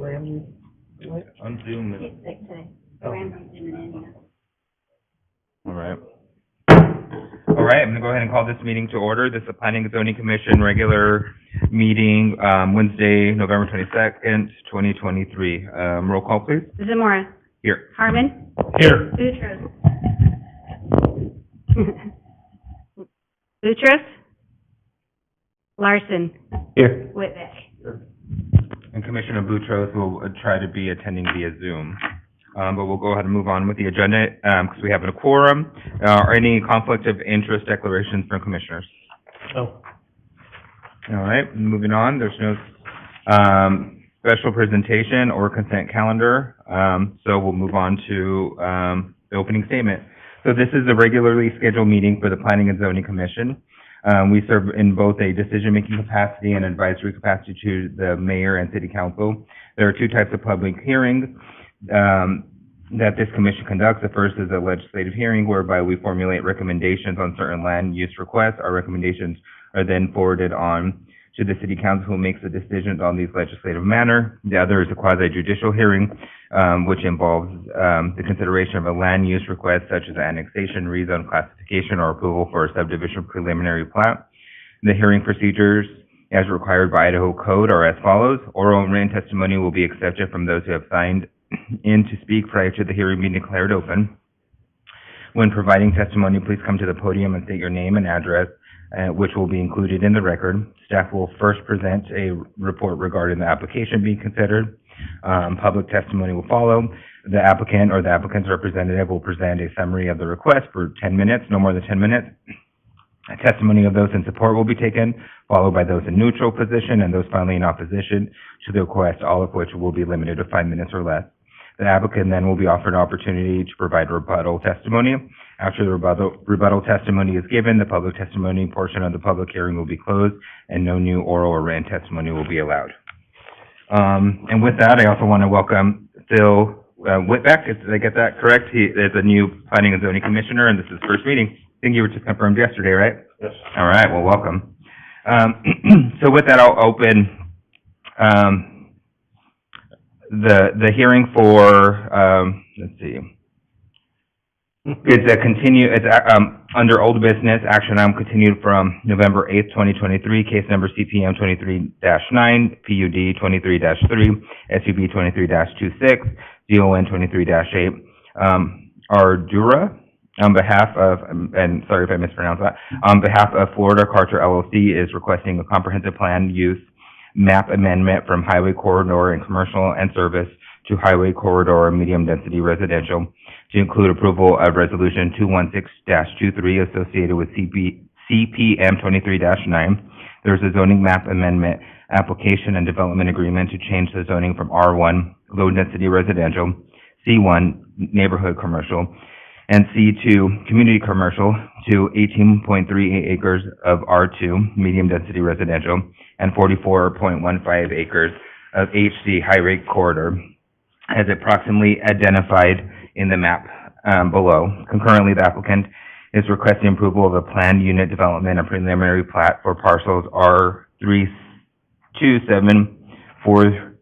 Ram, what? On Zoom. He's sick today. Oh. Ramsey's in an India. All right. All right, I'm going to go ahead and call this meeting to order. This is the Planning and Zoning Commission regular meeting, Wednesday, November 22nd, 2023. Roll call, please. Zamora. Here. Harmon. Here. Boutros. Boutros. Larson. Here. Whitbeck. And Commissioner Boutros will try to be attending via Zoom. But we'll go ahead and move on with the agenda because we have a quorum. Are any conflict of interest declarations from commissioners? Oh. All right, moving on. There's no special presentation or consent calendar. So we'll move on to the opening statement. So this is a regularly scheduled meeting for the Planning and Zoning Commission. We serve in both a decision-making capacity and advisory capacity to the mayor and city council. There are two types of public hearings that this commission conducts. The first is a legislative hearing whereby we formulate recommendations on certain land use requests. Our recommendations are then forwarded on to the city council who makes the decisions on these legislative manner. The other is a quasi-judicial hearing, which involves the consideration of a land use request such as annexation, rezone, classification, or approval for a subdivision preliminary plat. The hearing procedures as required by Idaho Code are as follows. Oral and written testimony will be accepted from those who have signed in to speak prior to the hearing being declared open. When providing testimony, please come to the podium and state your name and address, which will be included in the record. Staff will first present a report regarding the application being considered. Public testimony will follow. The applicant or the applicant's representative will present a summary of the request for 10 minutes, no more than 10 minutes. A testimony of those in support will be taken, followed by those in neutral position and those finally in opposition to the request, all of which will be limited to 5 minutes or less. The applicant then will be offered an opportunity to provide rebuttal testimony. After the rebuttal testimony is given, the public testimony portion of the public hearing will be closed and no new oral or written testimony will be allowed. And with that, I also want to welcome Phil Whitbeck. Did I get that correct? He is a new Planning and Zoning Commissioner, and this is his first meeting. I think you were just confirmed yesterday, right? Yes. All right, well, welcome. So with that, I'll open the hearing for, let's see. It's under old business, action item continued from November 8th, 2023, case number CPM 23-9, PUD 23-3, SUB 23-26, DON 23-8. Ardura, on behalf of, and sorry if I mispronounced that, on behalf of Florida Karcher LLC is requesting a comprehensive plan use map amendment from highway corridor and commercial and service to highway corridor and medium density residential to include approval of resolution 216-23 associated with CPM 23-9. There's a zoning map amendment application and development agreement to change the zoning from R1 low density residential, C1 neighborhood commercial, and C2 community commercial to 18.38 acres of R2 medium density residential and 44.15 acres of HC highway corridor as approximately identified in the map below. Concurrently, the applicant is requesting approval of a planned unit development and preliminary plat for parcels R32743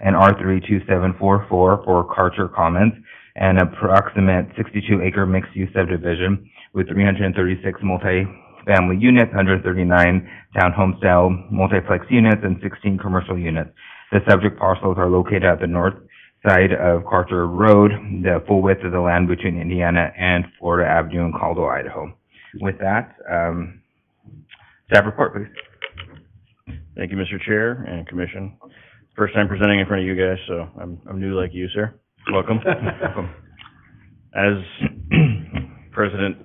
and R32744 for Karcher Commons, an approximate 62-acre mixed-use subdivision with 336 multi-family units, 139 townhome-style multiplex units, and 16 commercial units. The subject parcels are located at the north side of Karcher Road, the full width of the land between Indiana and Florida Avenue in Caldwell, Idaho. With that, staff report, please. Thank you, Mr. Chair and Commission. First time presenting in front of you guys, so I'm new like you, sir. Welcome. Welcome. As President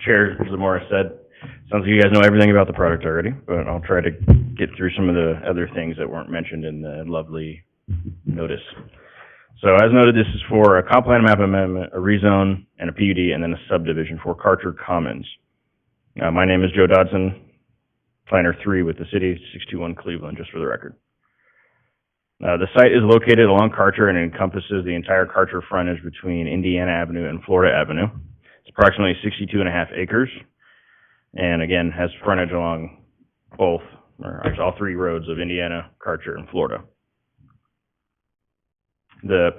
Chair Zamora said, sounds like you guys know everything about the product already, but I'll try to get through some of the other things that weren't mentioned in the lovely notice. So as noted, this is for a comp plan map amendment, a rezone, and a PUD, and then a subdivision for Karcher Commons. My name is Joe Dodson, Planner 3 with the city, 621 Cleveland, just for the record. The site is located along Karcher and encompasses the entire Karcher frontage between Indiana Avenue and Florida Avenue. It's approximately 62.5 acres, and again, has frontage along both, or all three roads of Indiana, Karcher, and Florida. The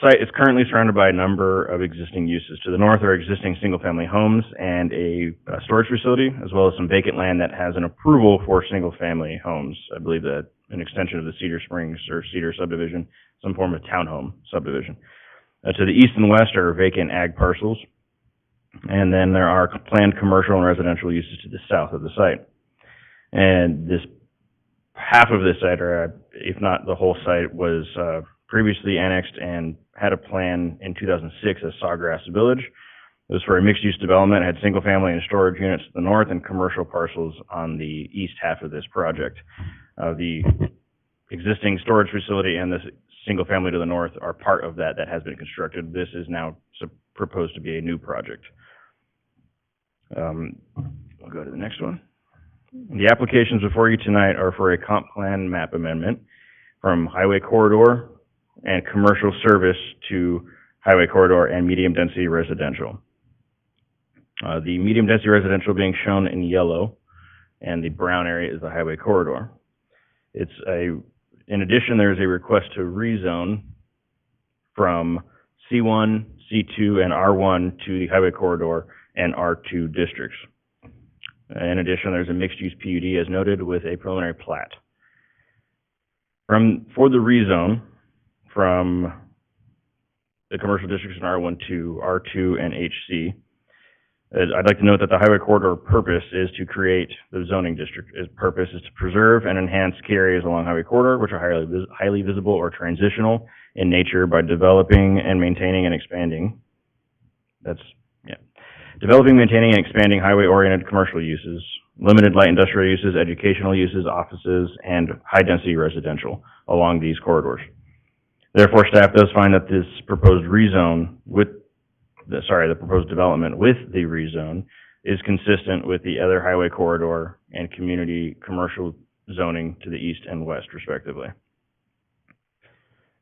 site is currently surrounded by a number of existing uses. To the north are existing single-family homes and a storage facility, as well as some vacant land that has an approval for single-family homes. I believe that an extension of the Cedar Springs or Cedar subdivision, some form of townhome subdivision. To the east and west are vacant ag parcels, and then there are planned commercial and residential uses to the south of the site. And this half of this site, or if not the whole site, was previously annexed and had a plan in 2006 as Sawgrass Village. It was for a mixed-use development. It had single-family and storage units to the north and commercial parcels on the east half of this project. The existing storage facility and the single-family to the north are part of that has been constructed. This is now proposed to be a new project. We'll go to the next one. The applications before you tonight are for a comp plan map amendment from highway corridor and commercial service to highway corridor and medium density residential. The medium density residential being shown in yellow, and the brown area is the highway corridor. In addition, there is a request to rezone from C1, C2, and R1 to the highway corridor and R2 districts. In addition, there's a mixed-use PUD as noted with a preliminary plat. For the rezone from the commercial districts in R1 to R2 and HC, I'd like to note that the highway corridor purpose is to create the zoning district. Its purpose is to preserve and enhance key areas along highway corridor, which are highly visible or transitional in nature by developing and maintaining and expanding. Developing, maintaining, and expanding highway-oriented commercial uses, limited light industrial uses, educational uses, offices, and high-density residential along these corridors. Therefore, staff does find that this proposed rezone the proposed development with the rezone is consistent with the other highway corridor and community commercial zoning to the east and west, respectively.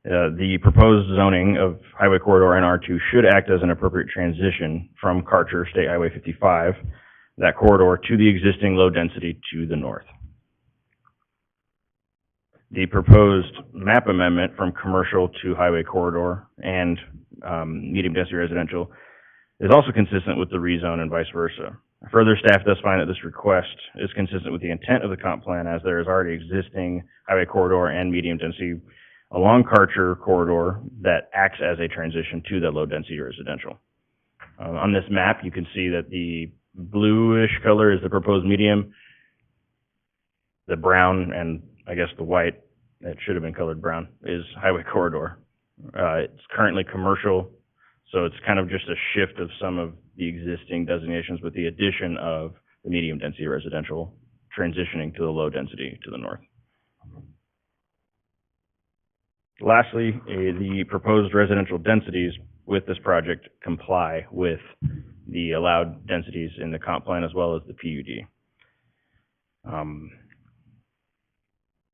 The proposed zoning of highway corridor and R2 should act as an appropriate transition from Karcher State Highway 55, that corridor, to the existing low density to the north. The proposed map amendment from commercial to highway corridor and medium density residential is also consistent with the rezone and vice versa. Further, staff does find that this request is consistent with the intent of the comp plan, as there is already existing highway corridor and medium density along Karcher corridor that acts as a transition to the low density residential. On this map, you can see that the bluish color is the proposed medium. The brown and I guess the white, that should have been colored brown, is highway corridor. It's currently commercial, so it's kind of just a shift of some of the existing designations with the addition of the medium density residential transitioning to the low density to the north. Lastly, the proposed residential densities with this project comply with the allowed densities in the comp plan as well as the PUD.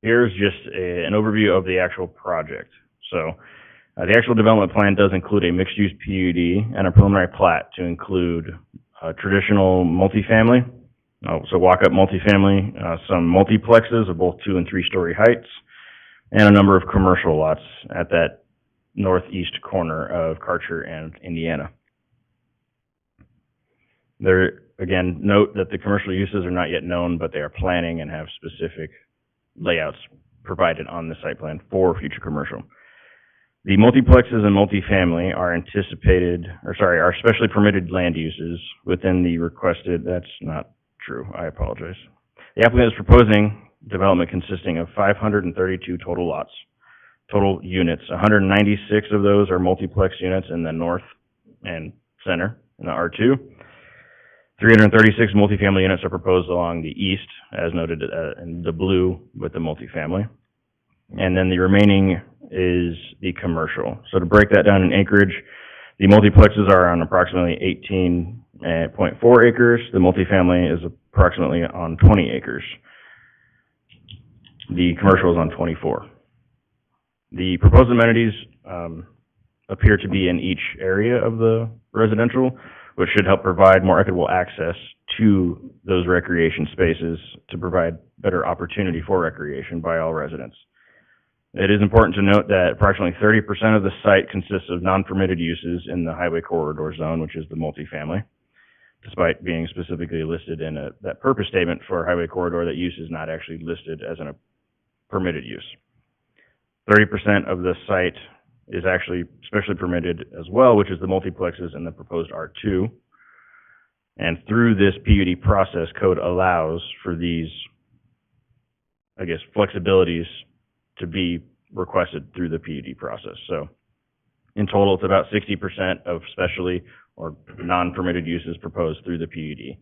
Here's just an overview of the actual project. So the actual development plan does include a mixed-use PUD and a preliminary plat to include traditional multifamily, so walk-up multifamily, some multiplexes of both 2- and 3-story heights, and a number of commercial lots at that northeast corner of Karcher and Indiana. There, again, note that the commercial uses are not yet known, but they are planning and have specific layouts provided on the site plan for future commercial. The multiplexes and multifamily are are specially permitted land uses within the requested. That's not true. I apologize. The applicant is proposing development consisting of 532 total lots, total units. 196 of those are multiplex units in the north and center in the R2. 336 multifamily units are proposed along the east, as noted in the blue with the multifamily. And then the remaining is the commercial. So to break that down in acreage, the multiplexes are on approximately 18.4 acres. The multifamily is approximately on 20 acres. The commercial is on 24. The proposed amenities appear to be in each area of the residential, which should help provide more equitable access to those recreation spaces to provide better opportunity for recreation by all residents. It is important to note that approximately 30% of the site consists of non-permitted uses in the highway corridor zone, which is the multifamily. Despite being specifically listed in that purpose statement for highway corridor, that use is not actually listed as a permitted use. 30% of the site is actually specially permitted as well, which is the multiplexes and the proposed R2. And through this PUD process, code allows for these, I guess, flexibilities to be requested through the PUD process. So in total, it's about 60% of specially or non-permitted uses proposed through the PUD.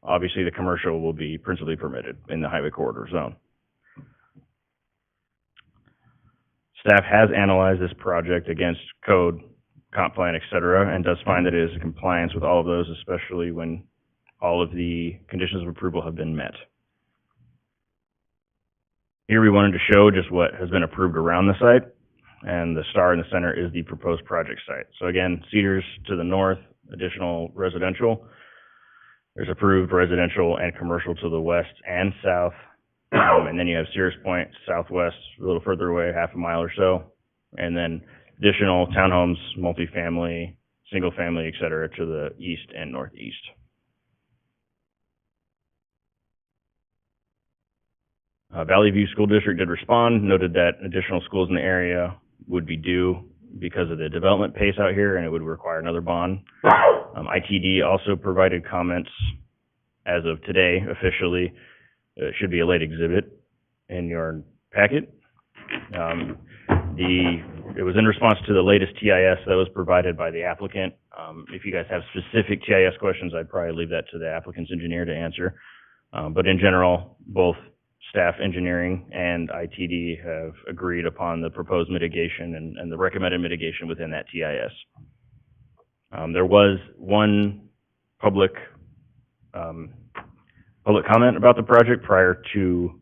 Obviously, the commercial will be principally permitted in the highway corridor zone. Staff has analyzed this project against code, comp plan, et cetera, and does find that it is in compliance with all of those, especially when all of the conditions of approval have been met. Here we wanted to show just what has been approved around the site, and the star in the center is the proposed project site. So again, Cedars to the north, additional residential. There's approved residential and commercial to the west and south. And then you have Sears Point southwest, a little further away, half a mile or so. And then additional townhomes, multifamily, single family, et cetera, to the east and northeast. Valley View School District did respond, noted that additional schools in the area would be due because of the development pace out here, and it would require another bond. ITD also provided comments as of today, officially. It should be a late exhibit in your packet. It was in response to the latest TIS that was provided by the applicant. If you guys have specific TIS questions, I'd probably leave that to the applicant's engineer to answer. But in general, both staff engineering and ITD have agreed upon the proposed mitigation and the recommended mitigation within that TIS. There was one public comment about the project prior to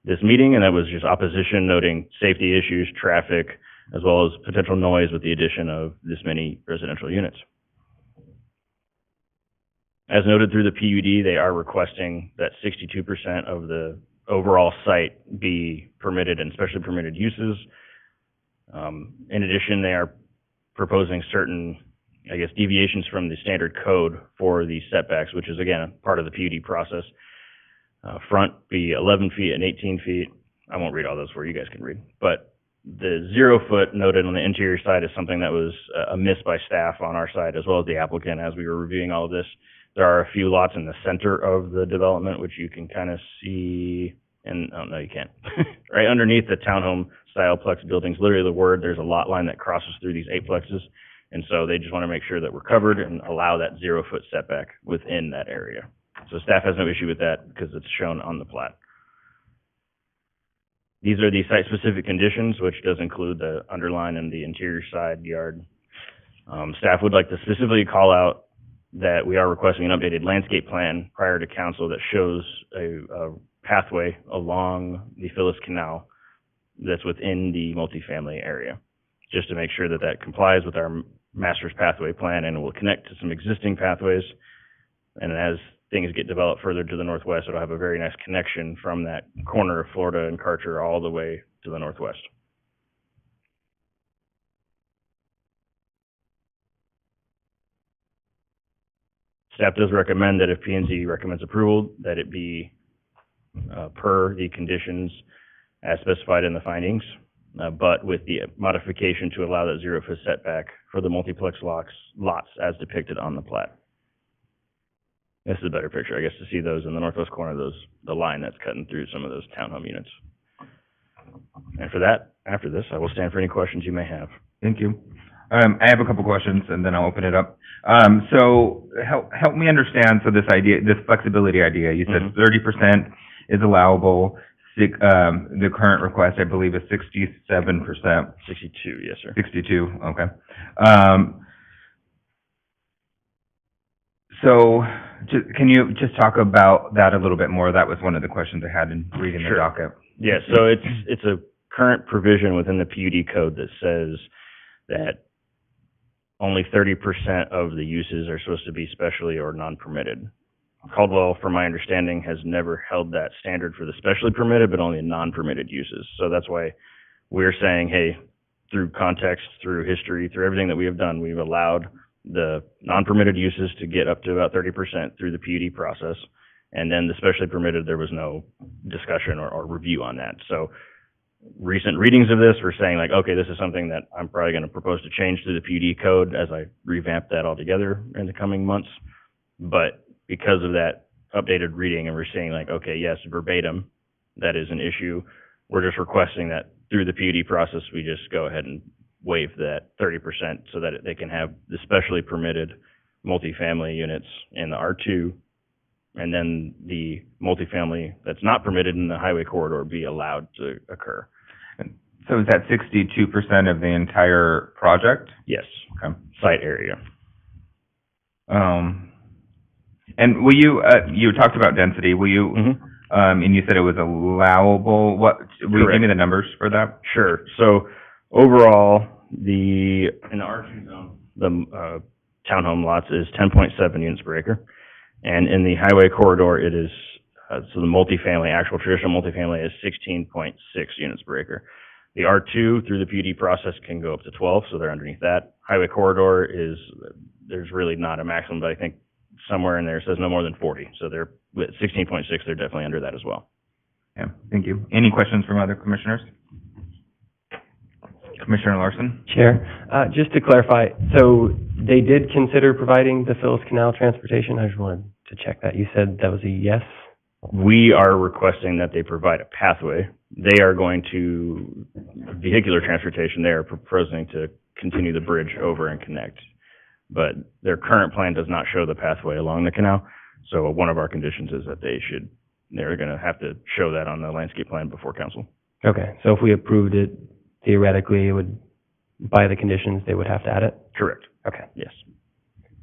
this meeting, and that was just opposition, noting safety issues, traffic, as well as potential noise with the addition of this many residential units. As noted through the PUD, they are requesting that 62% of the overall site be permitted and specially permitted uses. In addition, they are proposing certain, I guess, deviations from the standard code for the setbacks, which is, again, part of the PUD process. Front be 11 feet and 18 feet. I won't read all those for you, guys can read. But the 0 foot noted on the interior side is something that was a miss by staff on our side, as well as the applicant as we were reviewing all of this. There are a few lots in the center of the development, which you can kind of see, and oh, no, you can't. Right underneath the townhome style plex buildings, literally the word, there's a lot line that crosses through these 8 plexes. And so they just want to make sure that we're covered and allow that 0 foot setback within that area. So staff has no issue with that because it's shown on the plat. These are the site-specific conditions, which does include the underline and the interior side yard. Staff would like to specifically call out that we are requesting an updated landscape plan prior to council that shows a pathway along the Phyllis Canal that's within the multifamily area, just to make sure that that complies with our master's pathway plan and will connect to some existing pathways. And as things get developed further to the northwest, it'll have a very nice connection from that corner of Florida and Karcher all the way to the northwest. Staff does recommend that if P&Z recommends approval, that it be per the conditions as specified in the findings, but with the modification to allow that 0 foot setback for the multiplex lots as depicted on the plat. This is a better picture, I guess, to see those in the northwest corner, the line that's cutting through some of those townhome units. And for that, after this, I will stand for any questions you may have. Thank you. I have a couple questions, and then I'll open it up. So help me understand, so this idea, this flexibility idea, you said 30% is allowable. The current request, I believe, is 67%. 62, yes, sir. 62, okay. So can you just talk about that a little bit more? That was one of the questions I had in reading the docket. Yeah, so it's a current provision within the PUD code that says that only 30% of the uses are supposed to be specially or non-permitted. Caldwell, from my understanding, has never held that standard for the specially permitted, but only non-permitted uses. So that's why we're saying, hey, through context, through history, through everything that we have done, we've allowed the non-permitted uses to get up to about 30% through the PUD process. And then the specially permitted, there was no discussion or review on that. So recent readings of this, we're saying like, okay, this is something that I'm probably going to propose to change through the PUD code as I revamp that altogether in the coming months. But because of that updated reading, and we're saying like, okay, yes, verbatim, that is an issue. We're just requesting that through the PUD process, we just go ahead and waive that 30% so that they can have the specially permitted multifamily units in the R2, and then the multifamily that's not permitted in the highway corridor be allowed to occur. So is that 62% of the entire project? Yes, Okay. site area. And will you, you talked about density, will you, and you said it was allowable, will you give me the numbers for that? Sure. So overall, in the R2 zone, the townhome lots is 10.7 units per acre. And in the highway corridor, it is, so the multifamily, actual traditional multifamily is 16.6 units per acre. The R2 through the PUD process can go up to 12, so they're underneath that. Highway corridor is, there's really not a maximum, but I think somewhere in there it says no more than 40. So they're, with 16.6, they're definitely under that as well. Yeah, thank you. Any questions from other commissioners? Commissioner Larson? Chair, just to clarify, so they did consider providing the Phyllis Canal transportation? I just wanted to check that. You said that was a yes? We are requesting that they provide a pathway. They are going to, vehicular transportation, they are proposing to continue the bridge over and connect. But their current plan does not show the pathway along the canal. So one of our conditions is that they're going to have to show that on the landscape plan before council. Okay, so if we approved it, theoretically, it would, by the conditions, they would have to add it? Correct. Okay. Yes.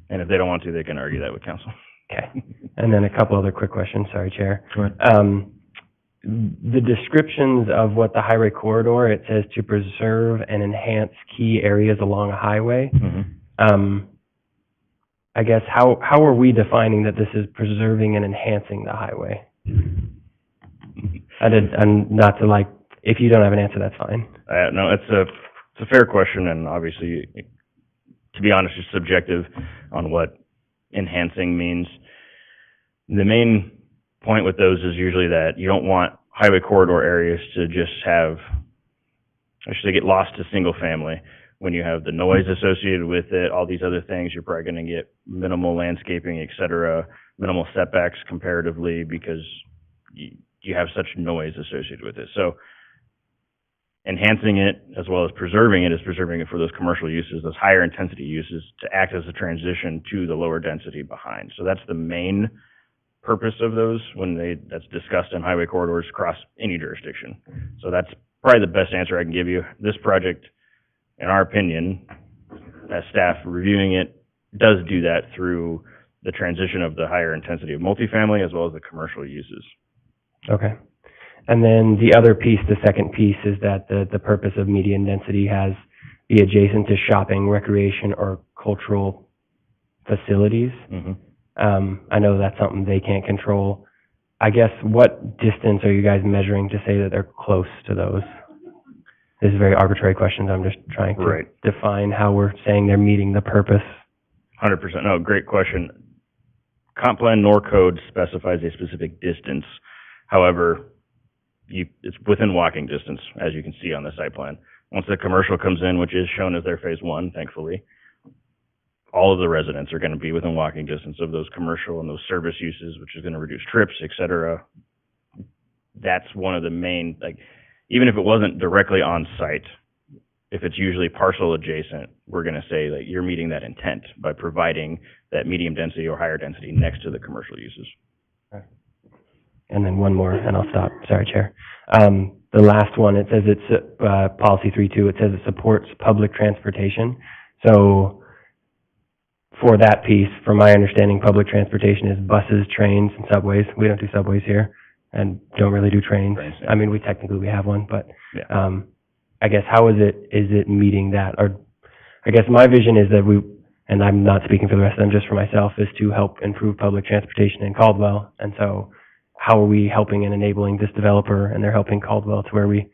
And if they don't want to, they can argue that with council. Okay. And then a couple other quick questions, sorry, Chair. Go ahead. The descriptions of what the highway corridor, it says to preserve and enhance key areas along a highway. I guess, how are we defining that this is preserving and enhancing the highway? And not to like, if you don't have an answer, that's fine. No, it's a fair question, and obviously, to be honest, it's subjective on what enhancing means. The main point with those is usually that you don't want highway corridor areas to just have, actually get lost to single family. When you have the noise associated with it, all these other things, you're probably going to get minimal landscaping, et cetera, minimal setbacks comparatively because you have such noise associated with it. So enhancing it as well as preserving it is preserving it for those commercial uses, those higher intensity uses, to act as a transition to the lower density behind. So that's the main purpose of those that's discussed in highway corridors across any jurisdiction. So that's probably the best answer I can give you. This project, in our opinion, as staff reviewing it, does do that through the transition of the higher intensity of multifamily as well as the commercial uses. Okay. And then the other piece, the second piece, is that the purpose of median density has be adjacent to shopping, recreation, or cultural facilities. I know that's something they can't control. I guess, what distance are you guys measuring to say that they're close to those? This is very arbitrary questions. I'm just trying to define how we're saying they're meeting the purpose. 100%. No, great question. Comp plan nor code specifies a specific distance. However, it's within walking distance, as you can see on the site plan. Once the commercial comes in, which is shown as their phase one, thankfully, all of the residents are going to be within walking distance of those commercial and those service uses, which is going to reduce trips, et cetera. That's one of the main, like, even if it wasn't directly on site, if it's usually parcel adjacent, we're going to say that you're meeting that intent by providing that medium density or higher density next to the commercial uses. And then one more, and I'll stop. Sorry, Chair. The last one, it says it's policy 3.2. It says it supports public transportation. So for that piece, from my understanding, public transportation is buses, trains, and subways. We don't do subways here, and don't really do trains. I mean, we have one, but I guess how is it meeting that? Or I guess my vision is that and I'm not speaking for the rest of them, just for myself, is to help improve public transportation in Caldwell. And so how are we helping and enabling this developer, and they're helping Caldwell to where we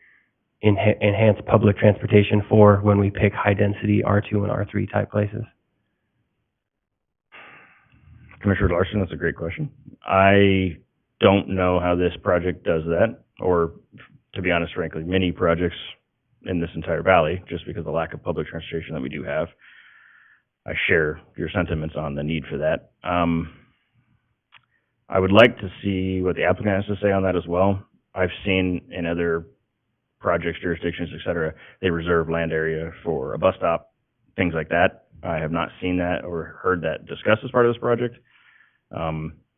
enhance public transportation for when we pick high-density R2 and R3 type places? Commissioner Larson, that's a great question. I don't know how this project does that, or to be honest, frankly, many projects in this entire valley, just because of the lack of public transportation that we do have. I share your sentiments on the need for that. I would like to see what the applicant has to say on that as well. I've seen in other projects, jurisdictions, et cetera, they reserve land area for a bus stop, things like that. I have not seen that or heard that discussed as part of this project.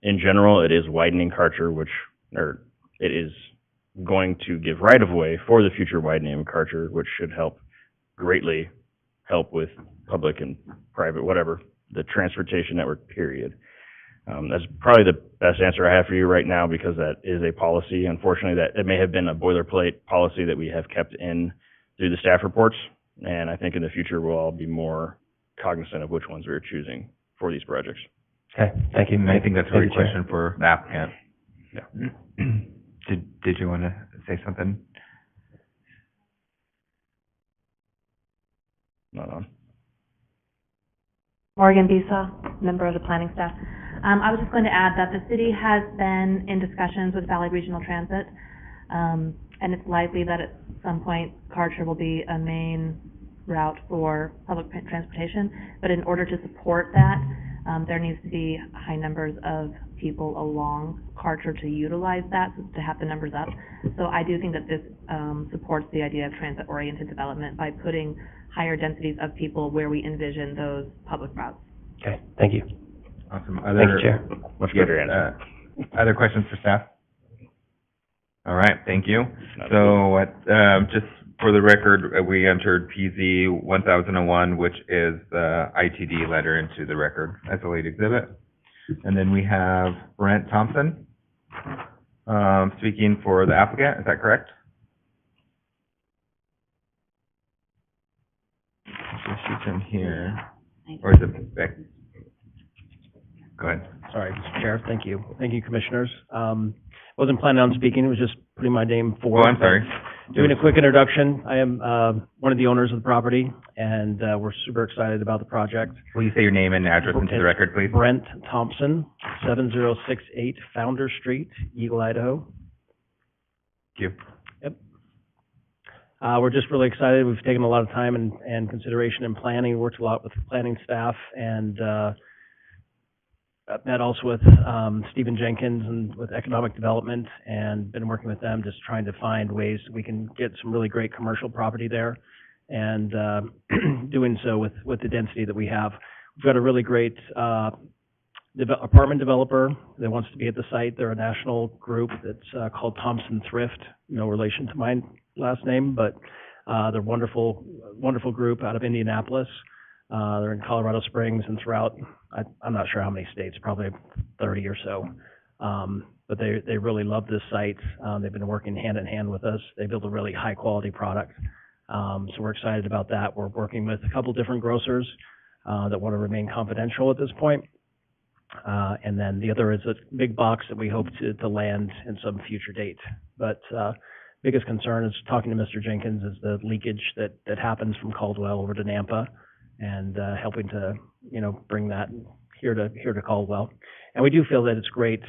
In general, it is widening Karcher, it is going to give right-of-way for the future widening of Karcher, which should greatly help with public and private, whatever, the transportation network, period. That's probably the best answer I have for you right now, because that is a policy. Unfortunately, that it may have been a boilerplate policy that we have kept in through the staff reports, and I think in the future we'll all be more cognizant of which ones we're choosing for these projects. Okay, thank you. And I think that's a Thank great you, Chair. question for the applicant. Yeah. Did you want to say something? Not on. Morgan Bisa, member of the planning staff. I was just going to add that the city has been in discussions with Valley Regional Transit, and it's likely that at some point Karcher will be a main route for public transportation. But in order to support that, there needs to be high numbers of people along Karcher to utilize that, to have the numbers up. So I do think that this supports the idea of transit-oriented development by putting higher densities of people where we envision those public routes. Okay, thank you. Awesome. Thank you, Chair. Much better answer. Other questions for staff? All right, thank you. So, just for the record, we entered PZ 1001, which is the ITD letter, into the record as a late exhibit. And then we have Brent Thompson, speaking for the applicant. Is that correct? She's in here. Or is it Beck? Go ahead. Sorry, Mr. Chair. Thank you. Thank you, Commissioners. Wasn't planning on speaking. It was just putting my name Oh, forward. I'm sorry. Doing a quick introduction. I am one of the owners of the property, and we're super excited about the project. Will you say your name and address into the record, please? Brent Thompson, 7068 Founder Street, Eagle, Idaho. Thank you. Yep. We're just really excited. We've taken a lot of time and consideration in planning, worked a lot with the planning staff, and I've met also with Stephen Jenkins and with economic development, and been working with them, just trying to find ways we can get some really great commercial property there, and doing so with the density that we have. We've got a really great apartment developer that wants to be at the site. They're a national group that's called Thompson Thrift. No relation to my last name, but they're a wonderful group out of Indianapolis. They're in Colorado Springs and throughout, I'm not sure how many states, probably 30 or so. But they really love this site. They've been working hand in hand with us. They build a really high quality product. So we're excited about that. We're working with a couple different grocers that want to remain confidential at this point. And then the other is a big box that we hope to land in some future date. But biggest concern is talking to Mr. Jenkins is the leakage that happens from Caldwell over to Nampa, and helping to, bring that here to Caldwell. And we do feel that it's great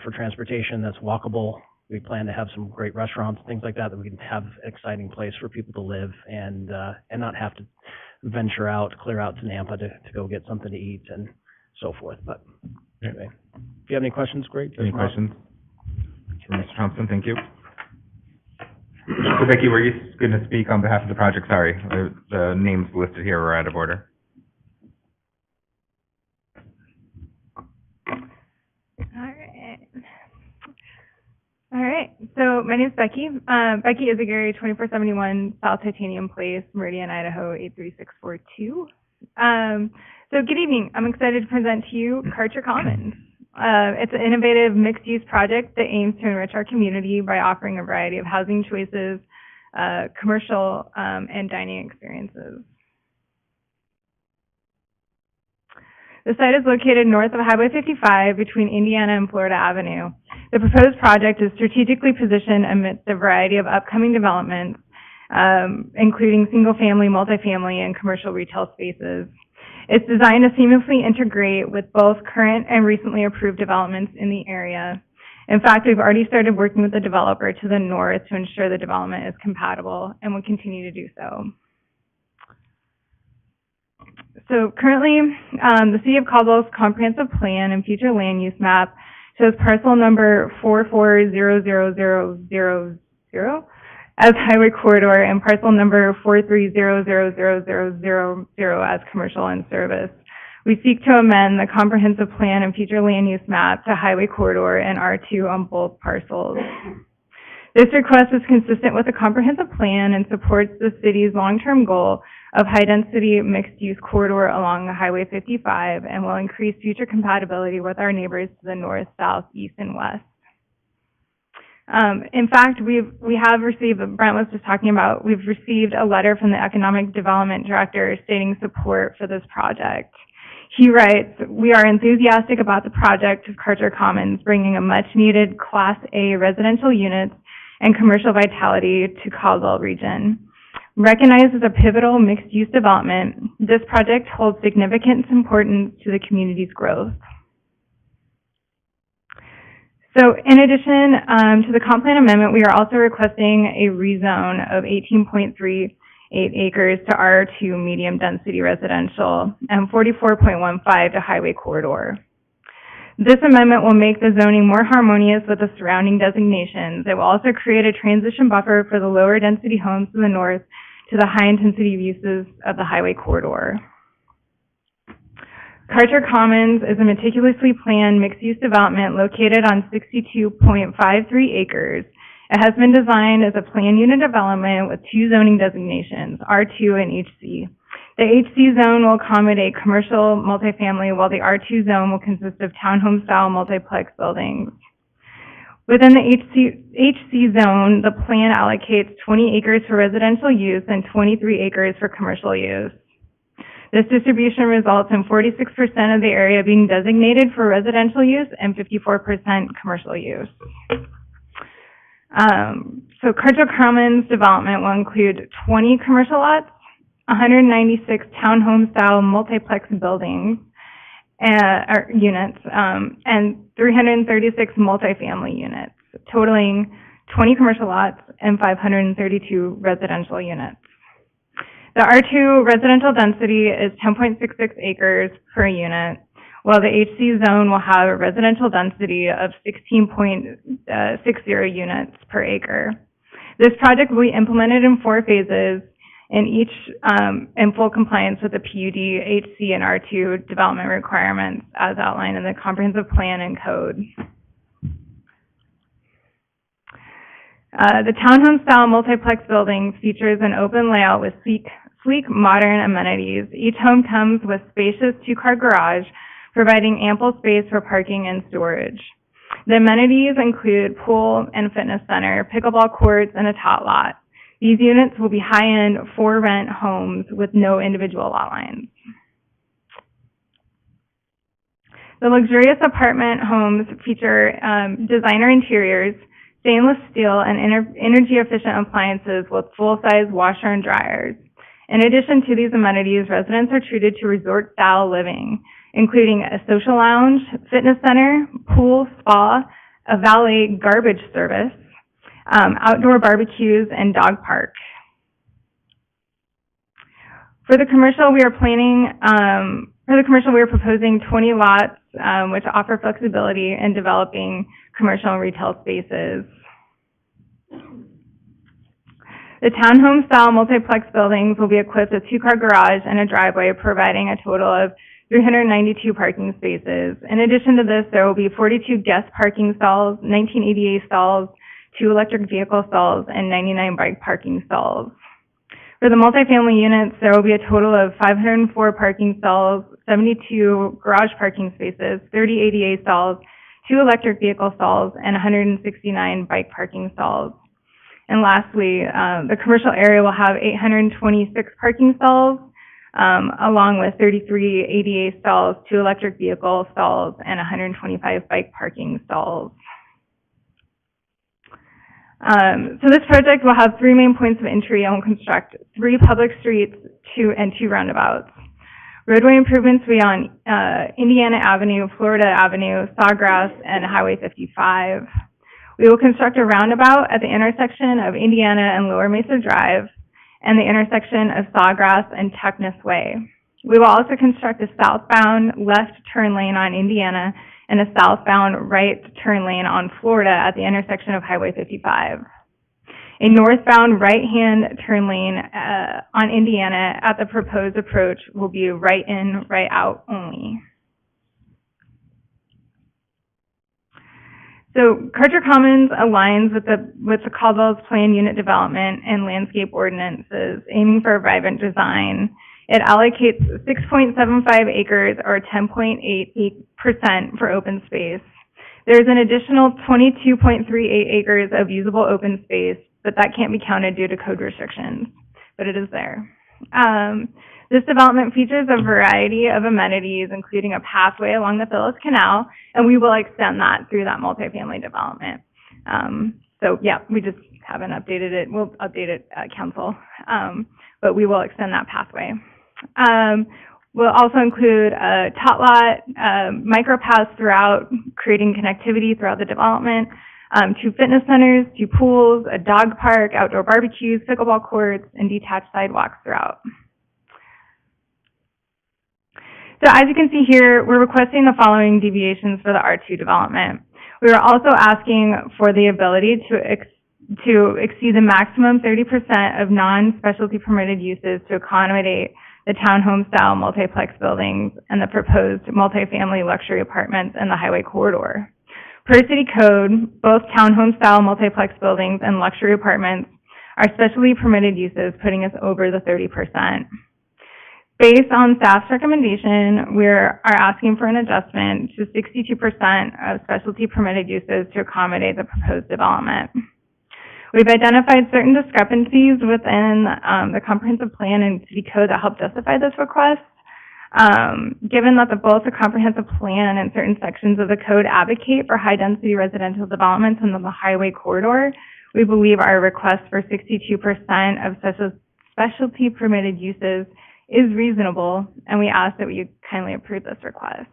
for transportation that's walkable. We plan to have some great restaurants, things like that we can have an exciting place for people to live and not have to venture out, clear out to Nampa to go get something to eat and so forth. But anyway, if you have any questions, great. Any questions? For Mr. Thompson, thank you. So Becky, were you going to speak on behalf of the project? Sorry, the names listed here were out of order. All right. So my name's Becky. Becky Izagiri, 2471 South Titanium Place, Meridian, Idaho, 83642. So good evening. I'm excited to present to you Karcher Commons. It's an innovative mixed-use project that aims to enrich our community by offering a variety of housing choices, commercial and dining experiences. The site is located north of Highway 55 between Indiana and Florida Avenue. The proposed project is strategically positioned amidst a variety of upcoming developments including single-family, multifamily, and commercial retail spaces. It's designed to seamlessly integrate with both current and recently approved developments in the area. In fact, we've already started working with the developer to the north to ensure the development is compatible and will continue to do so. So currently, the City of Caldwell's comprehensive plan and future land use map shows parcel number 440000 as highway corridor and parcel number 43000000 as commercial and service. We seek to amend the comprehensive plan and future land use map to highway corridor and R2 on both parcels. This request is consistent with the comprehensive plan and supports the city's long-term goal of high-density mixed-use corridor along Highway 55 and will increase future compatibility with our neighbors to the north, south, east, and west. In fact, we have received, Brent was just talking about, we've received a letter from the Economic Development Director stating support for this project. He writes, "We are enthusiastic about the project of Karcher Commons, bringing a much-needed Class A residential units and commercial vitality to Caldwell region. Recognized as a pivotal mixed-use development, this project holds significant importance to the community's growth." So in addition to the comp plan amendment, we are also requesting a rezone of 18.38 acres to R2 medium density residential and 44.15 to highway corridor. This amendment will make the zoning more harmonious with the surrounding designations. It will also create a transition buffer for the lower density homes to the north to the high intensity uses of the highway corridor. Karcher Commons is a meticulously planned mixed-use development located on 62.53 acres. It has been designed as a planned unit development with two zoning designations, R2 and HC. The HC zone will accommodate commercial multifamily, while the R2 zone will consist of townhome-style multiplex buildings. Within the HC zone, the plan allocates 20 acres for residential use and 23 acres for commercial use. This distribution results in 46% of the area being designated for residential use and 54% commercial use. So Karcher Commons development will include 20 commercial lots, 196 townhome-style multiplex buildings, or units, and 336 multifamily units, totaling 20 commercial lots and 532 residential units. The R2 residential density is 10.66 acres per unit, while the HC zone will have a residential density of 16.60 units per acre. This project will be implemented in 4 phases, and each in full compliance with the PUD, HC, and R2 development requirements as outlined in the comprehensive plan and code. The townhome-style multiplex building features an open layout with sleek, modern amenities. Each home comes with spacious 2-car garage, providing ample space for parking and storage. The amenities include pool and fitness center, pickleball courts, and a tot lot. These units will be high-end, for-rent homes with no individual lot lines. The luxurious apartment homes feature designer interiors, stainless steel, and energy-efficient appliances with full-size washer and dryers. In addition to these amenities, residents are treated to resort-style living, including a social lounge, fitness center, pool, spa, a valet garbage service, outdoor barbecues, and dog park. For the commercial, we are proposing 20 lots, which offer flexibility in developing commercial and retail spaces. The townhome-style multiplex buildings will be equipped with 2-car garage and a driveway, providing a total of 392 parking spaces. In addition to this, there will be 42 guest parking stalls, 19 ADA stalls, 2 electric vehicle stalls, and 99 bike parking stalls. For the multifamily units, there will be a total of 504 parking stalls, 72 garage parking spaces, 30 ADA stalls, 2 electric vehicle stalls, and 169 bike parking stalls. And lastly, the commercial area will have 826 parking stalls, along with 33 ADA stalls, 2 electric vehicle stalls, and 125 bike parking stalls. So this project will have 3 main points of entry and will construct 3 public streets, 2 roundabouts. Roadway improvements will be on Indiana Avenue, Florida Avenue, Sawgrass, and Highway 55. We will construct a roundabout at the intersection of Indiana and Lower Mesa Drive and the intersection of Sawgrass and Tuckness Way. We will also construct a southbound left turn lane on Indiana and a southbound right turn lane on Florida at the intersection of Highway 55. A northbound right-hand turn lane on Indiana at the proposed approach will be right in, right out only. So Karcher Commons aligns with the Caldwell's Plan Unit Development and Landscape Ordinances, aiming for a vibrant design. It allocates 6.75 acres or 10.8% for open space. There's an additional 22.38 acres of usable open space, but that can't be counted due to code restrictions, but it is there. This development features a variety of amenities, including a pathway along the Phyllis Canal, and we will extend that through that multifamily development. So yeah, we just haven't updated it. We'll update it at council, but we will extend that pathway. We'll also include a tot lot, micro paths throughout, creating connectivity throughout the development, 2 fitness centers, 2 pools, a dog park, outdoor barbecues, pickleball courts, and detached sidewalks throughout. So as you can see here, we're requesting the following deviations for the R2 development. We are also asking for the ability to exceed the maximum 30% of non-specialty permitted uses to accommodate the townhome-style multiplex buildings and the proposed multifamily luxury apartments in the highway corridor. Per city code, both townhome-style multiplex buildings and luxury apartments are specially permitted uses, putting us over the 30%. Based on staff's recommendation, we are asking for an adjustment to 62% of specialty permitted uses to accommodate the proposed development. We've identified certain discrepancies within the comprehensive plan and city code that help justify this request. Given that both the comprehensive plan and certain sections of the code advocate for high-density residential developments in the highway corridor, we believe our request for 62% of specialty permitted uses is reasonable, and we ask that you kindly approve this request.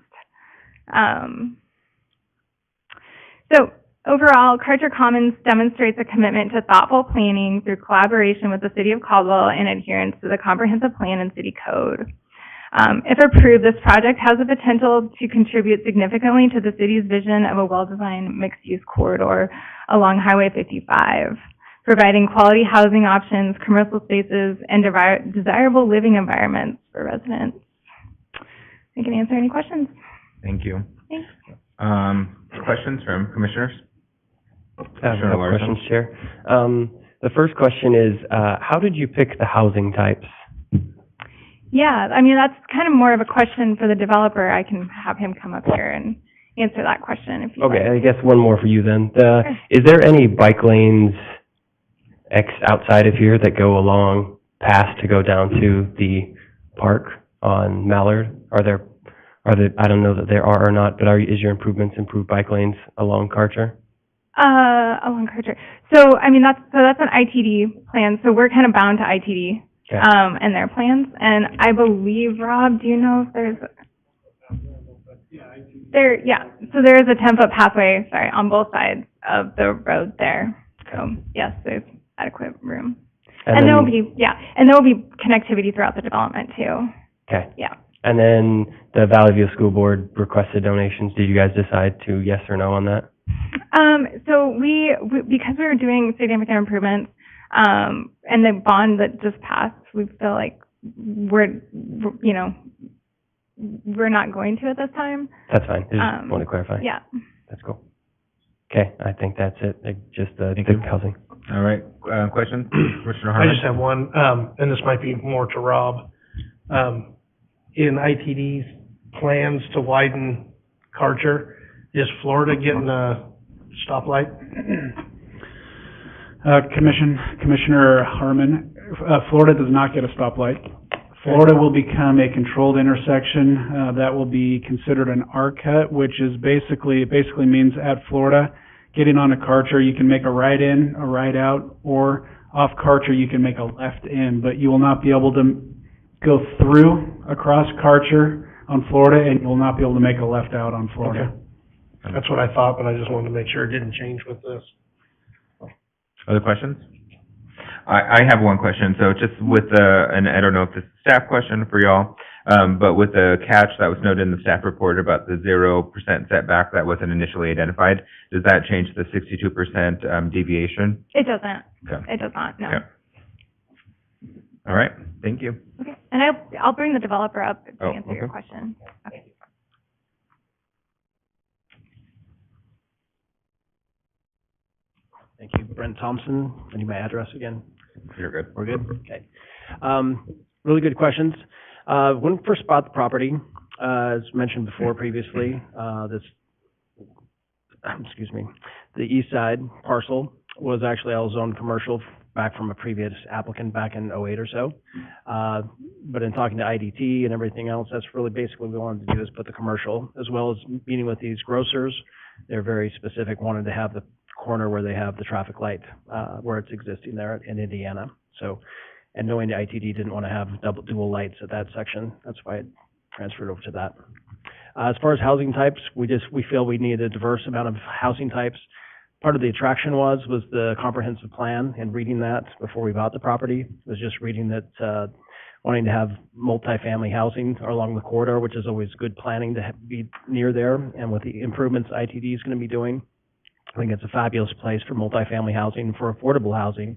So overall, Karcher Commons demonstrates a commitment to thoughtful planning through collaboration with the City of Caldwell and adherence to the comprehensive plan and city code. If approved, this project has the potential to contribute significantly to the city's vision of a well-designed mixed-use corridor along Highway 55. Providing quality housing options, commercial spaces, and desirable living environments for residents. I can answer any questions. Thank you. Thanks. Questions from commissioners? I have a couple questions, Chair. The first question is, how did you pick the housing types? Yeah, I mean, that's kind of more of a question for the developer. I can have him come up here and answer that question if you Okay, like. I guess one more for you then. Sure. Is there any bike lanes outside of here that go along past to go down to the park on Mallard? Are there, I don't know that there are or not, but is your improvements improved bike lanes along Karcher? Along Karcher. So, I mean, that's an ITD plan, so we're kind of bound to ITD, Okay. and their plans. And I believe, Rob, do you know if there's, so there is a 10-foot pathway, on both sides of the road there. So, yes, there's adequate room. And there will be, and there will be connectivity throughout the development too. Okay. Yeah. And then the Valley View School Board requested donations. Did you guys decide to yes or no on that? So we because we were doing significant improvements, and the bond that just passed, we feel like we're not going to at this time. That's fine. I just want to clarify. Yeah. That's cool. Okay, I think that's it. Just the housing. All right, questions? Commissioner I Harmon? just have one, and this might be more to Rob. In ITD's plans to widen Karcher, is Florida getting a stoplight? Commissioner Harmon, Florida does not get a stoplight. Florida will become a controlled intersection that will be considered an R cut, which is basically means at Florida, getting on a Karcher, you can make a right in, a right out, or off Karcher, you can make a left in, but you will not be able to go through across Karcher on Florida, and you will not be able to make a left out on Florida. Okay. That's what I thought, but I just wanted to make sure it didn't change with this. Other questions? I have one question. So just with the, and I don't know if this is a staff question for y'all, but with the catch that was noted in the staff report about the 0% setback that wasn't initially identified, does that change the 62% deviation? It doesn't. Okay. It does not, no. Okay. All right, thank you. Okay, and I'll bring the developer up to Oh, answer your okay. question. Okay. Thank you. Brent Thompson, I need my address again. You're good. We're good? Okay. Really good questions. When we first bought the property, as mentioned before previously, the east side parcel was actually all zoned commercial back from a previous applicant back in '08 or so. But in talking to IDT and everything else, that's really basically what we wanted to do, is put the commercial, as well as meeting with these grocers. They're very specific, wanted to have the corner where they have the traffic light, where it's existing there in Indiana. So, and knowing the ITD didn't want to have dual lights at that section, that's why it transferred over to that. As far as housing types, we feel we need a diverse amount of housing types. Part of the attraction was the comprehensive plan, and reading that before we bought the property, was just reading that, wanting to have multifamily housing along the corridor, which is always good planning to be near there. And with the improvements ITD is going to be doing, I think it's a fabulous place for multifamily housing, for affordable housing.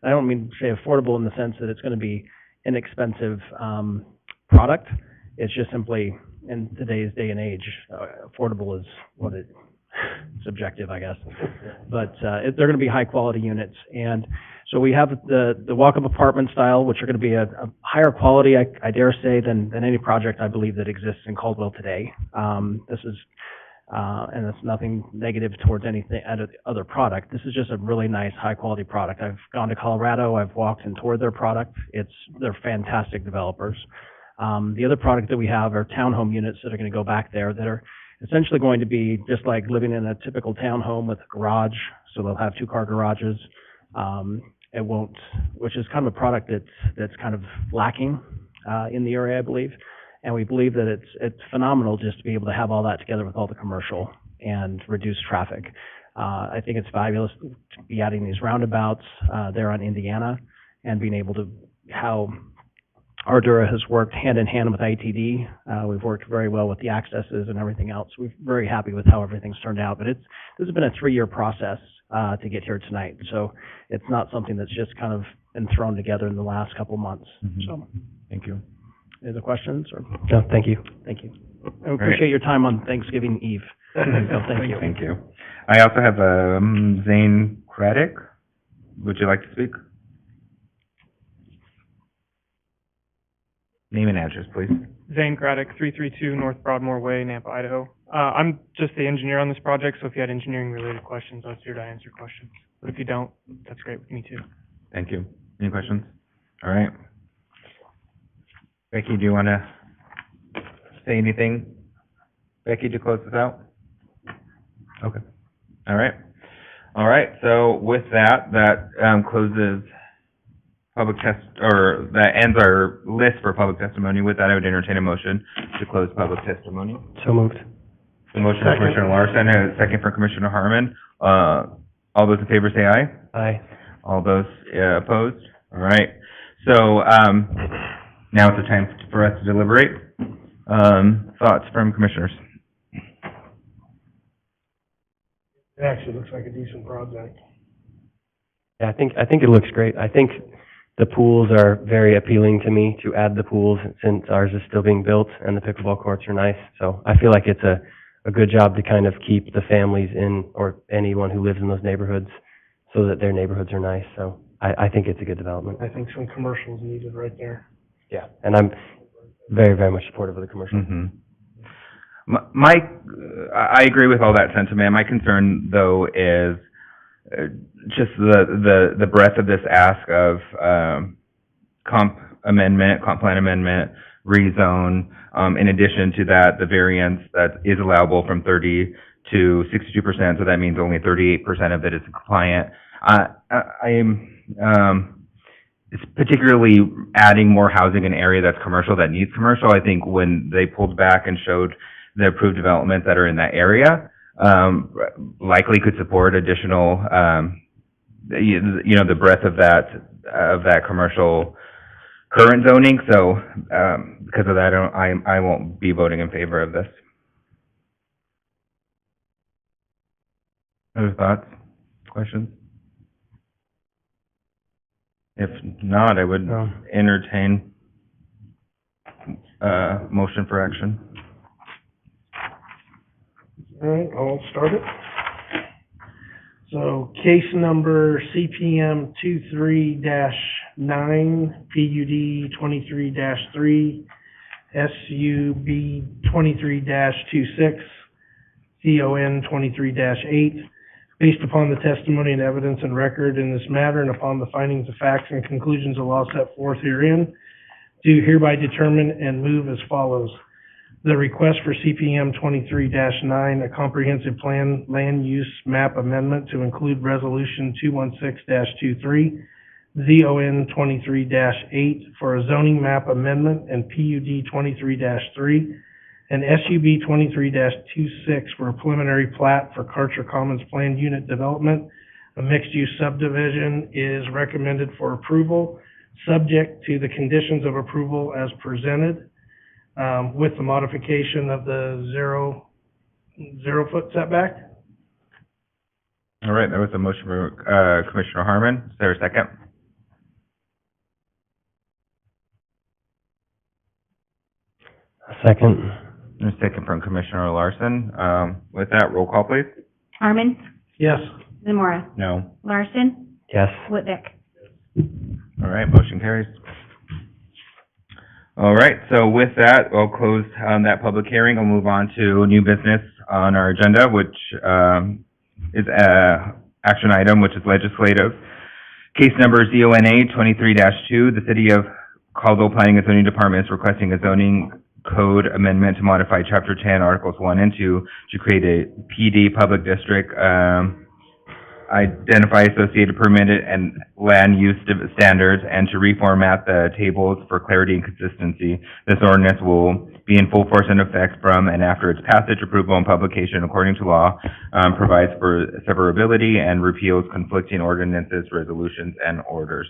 I don't mean to say affordable in the sense that it's going to be inexpensive product. It's just simply, in today's day and age, affordable is what it's subjective, I guess. But they're going to be high quality units. And so we have the walk-up apartment style, which are going to be a higher quality, I dare say, than any project I believe that exists in Caldwell today. This is and it's nothing negative towards anything other product. This is just a really nice, high-quality product. I've gone to Colorado. I've walked and toured their product. They're fantastic developers. The other product that we have are townhome units that are going to go back there that are essentially going to be just like living in a typical townhome with a garage. So they'll have two-car garages. Which is kind of a product that's kind of lacking in the area, I believe. And we believe that it's phenomenal just to be able to have all that together with all the commercial and reduce traffic. I think it's fabulous to be adding these roundabouts there on Indiana, and being able to, how Ardura has worked hand in hand with ITD. We've worked very well with the accesses and everything else. We're very happy with how everything's turned out. But this has been a 3-year process to get here tonight. So it's not something that's just kind of been thrown together in the last couple months. Mm-hmm. So, Thank you. any other questions? Or No, thank you. thank you. I appreciate your time on Thanksgiving Eve. So thank you. Thank you. I also have Zane Craddock. Would you like to speak? Name and address, please. Zane Craddock, 332 North Broadmoor Way, Nampa, Idaho. I'm just the engineer on this project, so if you had engineering-related questions, I was here to answer questions. But if you don't, that's great with me too. Thank you. Any questions? All right. Becky, do you want to say anything? Becky, to close this out? Okay. All right. All right. So with that, closes public or that ends our list for public testimony. With that, I would entertain a motion to close public testimony. So moved. The motion for Commissioner Larson, and a second for Commissioner Harmon. All those in favor say aye. Aye. All those opposed? All right. So now it's the time for us to deliberate. Thoughts from commissioners? It actually looks like a decent project. Yeah, I think it looks great. I think the pools are very appealing to me, to add the pools, since ours is still being built and the pickleball courts are nice. So I feel like it's a good job to kind of keep the families in, or anyone who lives in those neighborhoods, so that their neighborhoods are nice. So I think it's a good development. I think some commercials needed right there. Yeah, and I'm very, very much supportive of the commercial. Mm-hmm. I agree with all that sentiment. My concern, though, is just the breadth of this ask of comp plan amendment, rezone. In addition to that, the variance that is allowable from 30 to 62%, so that means only 38% of it is compliant. It's particularly adding more housing in an area that's commercial, that needs commercial. I think when they pulled back and showed the approved developments that are in that area, likely could support additional, the breadth of that commercial current zoning. So, because of that, I won't be voting in favor of this. Other thoughts, questions? If not, I would entertain motion for action. All right, I'll start it. So case number CPM 23-9, PUD 23-3, SUB 23-26, CON 23-8. Based upon the testimony and evidence and record in this matter, and upon the findings of facts and conclusions of law set forth herein, do hereby determine and move as follows. The request for CPM 23-9, a comprehensive plan land use map amendment to include resolution 216-23, ZON 23-8 for a zoning map amendment, and PUD 23-3, and SUB 23-26 for a preliminary plat for Karcher Commons planned unit development. A mixed-use subdivision is recommended for approval, subject to the conditions of approval as presented, with the modification of the zero-foot setback. All right, that was a motion for Commissioner Harmon. Is there a second? Second. A second from Commissioner Larson. With that, roll call, please. Harmon. Yes. Zamora. No. Larson. Yes. Whitbeck. All right, motion carries. All right, so with that, I'll close that public hearing. I'll move on to new business on our agenda, which is action item, which is legislative. Case number ZONA 23-2, the City of Caldwell Planning and Zoning Department is requesting a zoning code amendment to modify Chapter 10, Articles 1 and 2 to create a PD public district, identify associated permitted and land use standards, and to reformat the tables for clarity and consistency. This ordinance will be in full force and effect from and after its passage, approval, and publication according to law, provides for severability, and repeals conflicting ordinances, resolutions, and orders.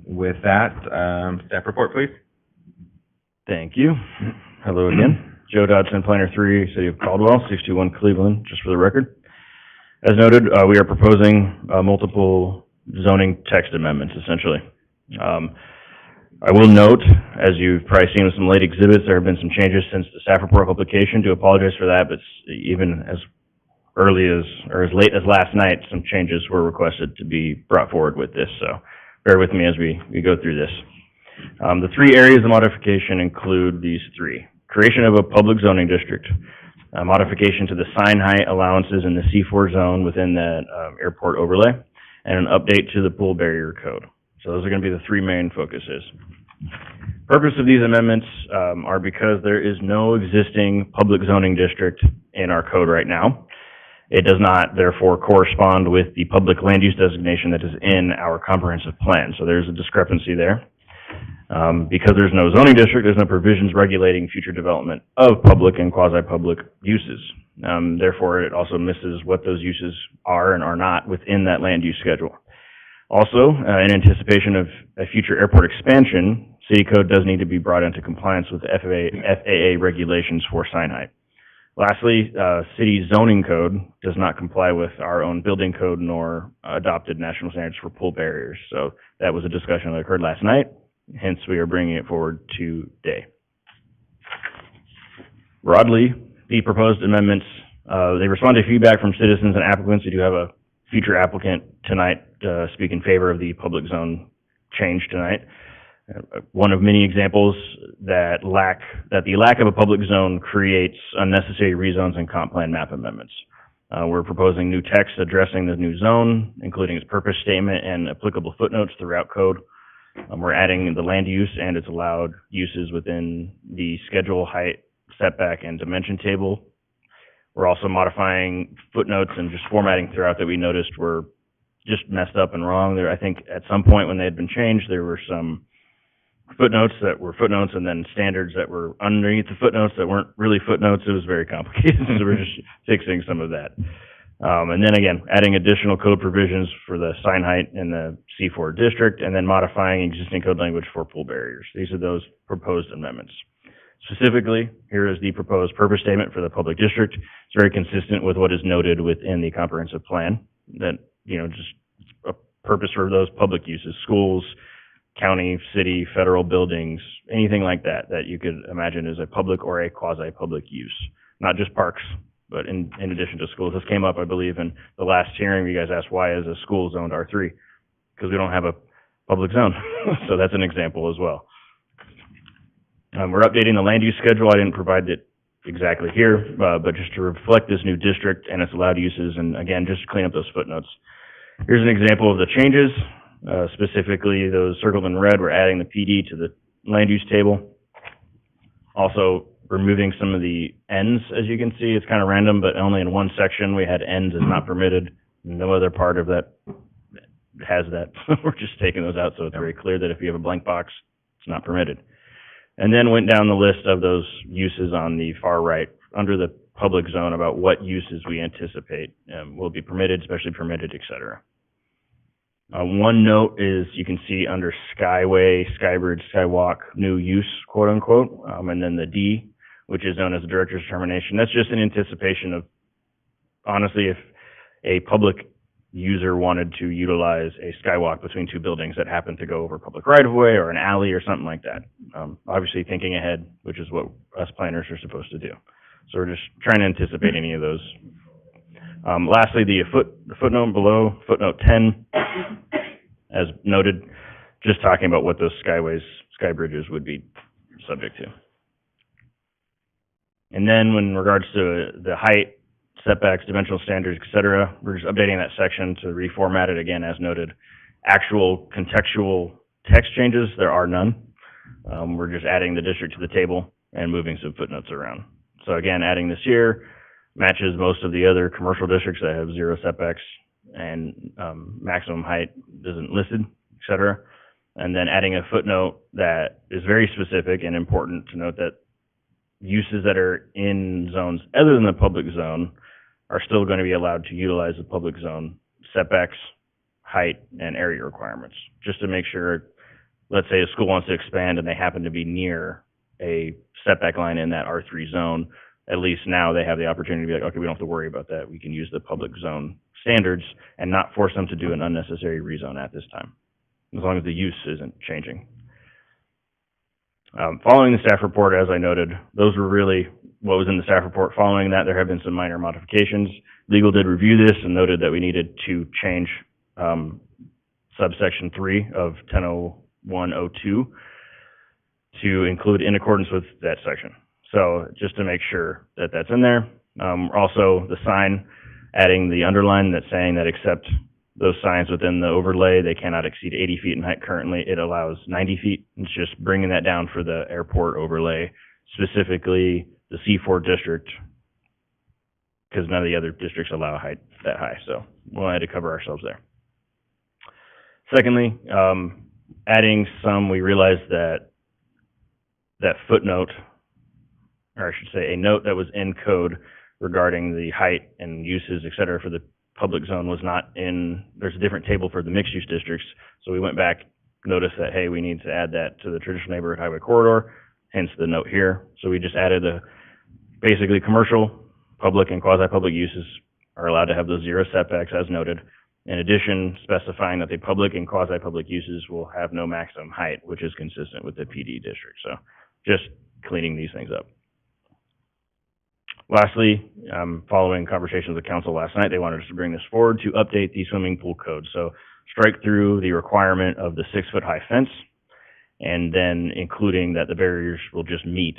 With that, staff report, please. Thank you. Hello again. Joe Dodson, Planner 3, City of Caldwell, 621 Cleveland, just for the record. As noted, we are proposing multiple zoning text amendments, essentially. I will note, as you've probably seen with some late exhibits, there have been some changes since the staff report publication. Do apologize for that, but even as early as, or as late as last night, some changes were requested to be brought forward with this, so bear with me as we go through this. The three areas of modification include these three. Creation of a public zoning district, modification to the sign height allowances in the C4 zone within that airport overlay, and an update to the pool barrier code. So those are going to be the three main focuses. Purpose of these amendments are because there is no existing public zoning district in our code right now. It does not, therefore, correspond with the public land use designation that is in our comprehensive plan. So there's a discrepancy there. Because there's no zoning district, there's no provisions regulating future development of public and quasi-public uses. Therefore, it also misses what those uses are and are not within that land use schedule. Also, in anticipation of a future airport expansion, City Code does need to be brought into compliance with FAA regulations for sign height. Lastly, City Zoning Code does not comply with our own building code nor adopted national standards for pool barriers. So that was a discussion that occurred last night. Hence, we are bringing it forward today. Broadly, the proposed amendments, they respond to feedback from citizens and applicants. We do have a future applicant tonight speak in favor of the public zone change tonight. One of many examples that the lack of a public zone creates unnecessary rezones and comp plan map amendments. We're proposing new text addressing the new zone, including its purpose statement and applicable footnotes throughout code. We're adding the land use and its allowed uses within the schedule, height, setback, and dimension table. We're also modifying footnotes and just formatting throughout that we noticed were just messed up and wrong. There, I think at some point when they had been changed, there were some footnotes that were footnotes and then standards that were underneath the footnotes that weren't really footnotes. It was very complicated, so we're just fixing some of that. And then again, adding additional code provisions for the sign height in the C4 district, and then modifying existing code language for pool barriers. These are those proposed amendments. Specifically, here is the proposed purpose statement for the public district. It's very consistent with what is noted within the comprehensive plan, that, you know, just a purpose for those public uses, schools, county, city, federal buildings, anything like that, that you could imagine as a public or a quasi-public use. Not just parks, but in addition to schools. This came up, I believe, in the last hearing. You guys asked, why is a school zoned R3? Because we don't have a public zone. So that's an example as well. We're updating the land use schedule. I didn't provide it exactly here, but just to reflect this new district and its allowed uses, and again, just to clean up those footnotes. Here's an example of the changes. Specifically, those circled in red, we're adding the PD to the land use table. Also, removing some of the ends, as you can see. It's kind of random, but only in one section we had ends as not permitted. No other part of that has that. We're just taking those out, so it's very clear that if you have a blank box, it's not permitted. And then went down the list of those uses on the far right, under the public zone, about what uses we anticipate will be permitted, especially permitted, et cetera. One note is you can see under Skyway, Skybridge, Skywalk, new use, quote unquote, and then the D, which is known as the director's determination. That's just an anticipation of, honestly, if a public user wanted to utilize a skywalk between two buildings that happen to go over public right-of-way or an alley or something like that. Obviously thinking ahead, which is what us planners are supposed to do. So we're just trying to anticipate any of those. Lastly, the footnote below, footnote 10, as noted, just talking about what those skyways, sky bridges would be subject to. And then in regards to the height, setbacks, dimensional standards, et cetera, we're just updating that section to reformat it again as noted. Actual contextual text changes, there are none. We're just adding the district to the table and moving some footnotes around. So again, adding this here matches most of the other commercial districts that have 0 setbacks and maximum height isn't listed, et cetera. And then adding a footnote that is very specific and important to note that uses that are in zones other than the public zone are still going to be allowed to utilize the public zone setbacks, height, and area requirements. Just to make sure, let's say a school wants to expand and they happen to be near a setback line in that R3 zone, at least now they have the opportunity to be like, okay, we don't have to worry about that. We can use the public zone standards and not force them to do an unnecessary rezone at this time, as long as the use isn't changing. Following the staff report, as I noted, those were really what was in the staff report. Following that, there have been some minor modifications. Legal did review this and noted that we needed to change subsection 3 of 100102 to include in accordance with that section. So just to make sure that that's in there. Also, the sign, adding the underline that's saying that except those signs within the overlay, they cannot exceed 80 feet in height. Currently, it allows 90 feet. It's just bringing that down for the airport overlay, specifically the C4 district, because none of the other districts allow height that high. So we'll have to cover ourselves there. Secondly, adding some, we realized that footnote, or I should say a note that was in code regarding the height and uses, et cetera, for the public zone was not in, there's a different table for the mixed use districts. So we went back, noticed that, hey, we need to add that to the traditional neighborhood highway corridor, hence the note here. So we just added basically commercial, public, and quasi-public uses are allowed to have those 0 setbacks as noted. In addition, specifying that the public and quasi-public uses will have no maximum height, which is consistent with the PD district. So just cleaning these things up. Lastly, following conversations with the council last night, they wanted us to bring this forward to update the swimming pool code. So strike through the requirement of the 6-foot-high fence, and then including that the barriers will just meet